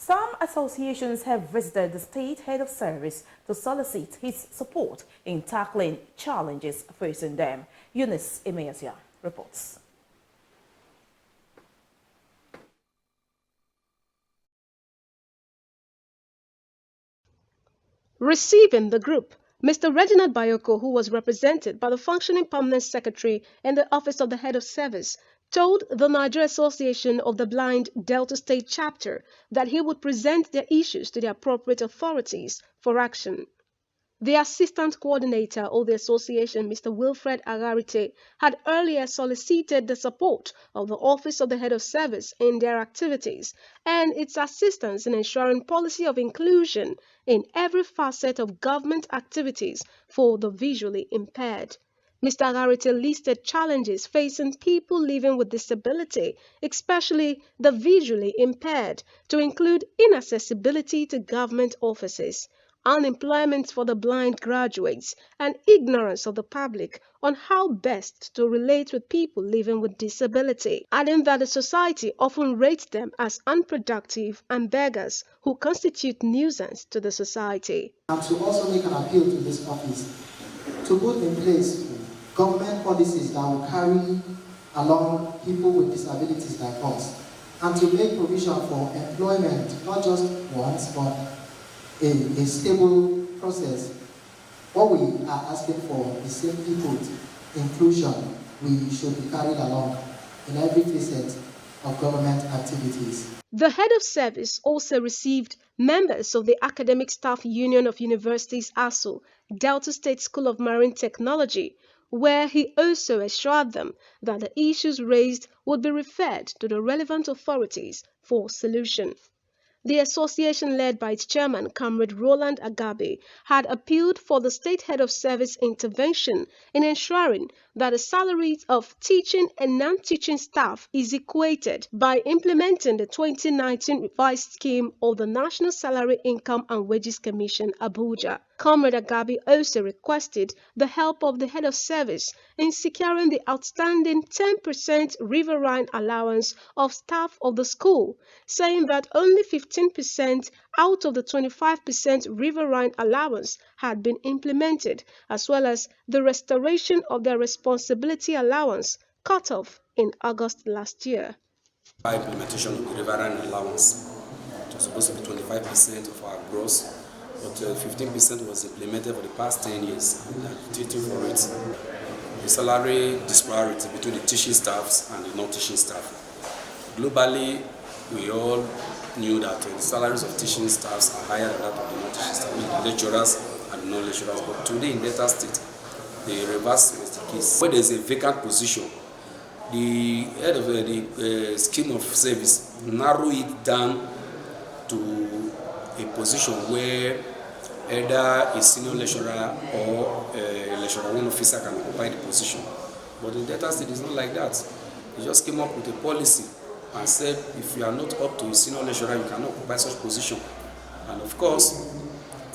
Some associations have visited the state head of service to solicit his support in tackling challenges facing them. Eunice Emeasia reports. Receiving the group, Mr. Reginald Bayoko, who was represented by the functioning permanent secretary in the office of the head of service, told the Nigeria Association of the Blind Delta State chapter that he would present their issues to the appropriate authorities for action. The assistant coordinator of the association, Mr. Wilfred Agarite, had earlier solicited the support of the Office of the Head of Service in their activities and its assistance in ensuring policy of inclusion in every facet of government activities for the visually impaired. Mr. Agarite listed challenges facing people living with disability, especially the visually impaired, to include inaccessibility to government offices, unemployment for the blind graduates, and ignorance of the public on how best to relate with people living with disability, adding that the society often rates them as unproductive and beggars who constitute nuisance to the society. And to also make an appeal to this office to put in place government policies that will carry along people with disabilities like us, and to make provision for employment, not just once, but a stable process. What we are asking for is simply put, inclusion. We should be carried along in every facet of government activities. The head of service also received members of the Academic Staff Union of Universities ASU, Delta State School of Marine Technology, where he also assured them that the issues raised would be referred to the relevant authorities for solution. The association, led by its chairman, Comrade Roland Agabe, had appealed for the state head of service intervention in ensuring that the salaries of teaching and non-teaching staff is equated by implementing the 2019 revised scheme of the National Salary, Income and Wages Commission, Abuja. Comrade Agabe also requested the help of the head of service in securing the outstanding 10% riverine allowance of staff of the school, saying that only 15% out of the 25% riverine allowance had been implemented, as well as the restoration of their responsibility allowance cut off in August last year. Implementation of the riverine allowance, it was supposed to be 25% of our gross, but 15% was implemented for the past 10 years. We are competing for it. The salary disparity between the teaching staffs and the non-teaching staff. Globally, we all knew that the salaries of teaching staffs are higher than that of the non-teaching staff, the lecturers and non-lecturers. But today in Delta State, the reverse is the case. When there is a vacant position, the head of the scheme of service narrow it down to a position where either a senior lecturer or a lecturer one officer can occupy the position. But in Delta State, it's not like that. They just came up with a policy and said if you are not up to a senior lecturer, you cannot occupy such position. And of course,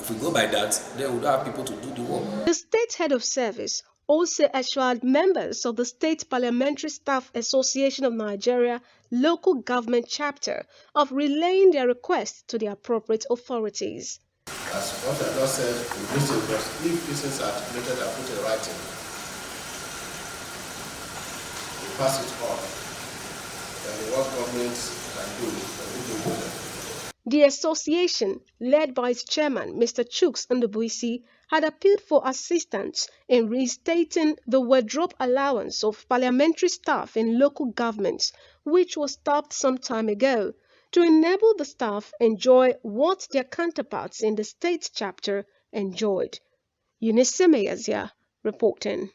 if we go by that, then we don't have people to do the work. The state head of service also assured members of the State Parliamentary Staff Association of Nigeria local government chapter of relaying their request to the appropriate authorities. As what I just said, we need to if this is articulated and put in writing, we pass it on. And what government can do, we do it. The association, led by its chairman, Mr. Chuks Ndubuisi, had appealed for assistance in reinstating the wardrobe allowance of parliamentary staff in local governments, which was stopped some time ago, to enable the staff enjoy what their counterparts in the state chapter enjoyed. Eunice Emeasia reporting.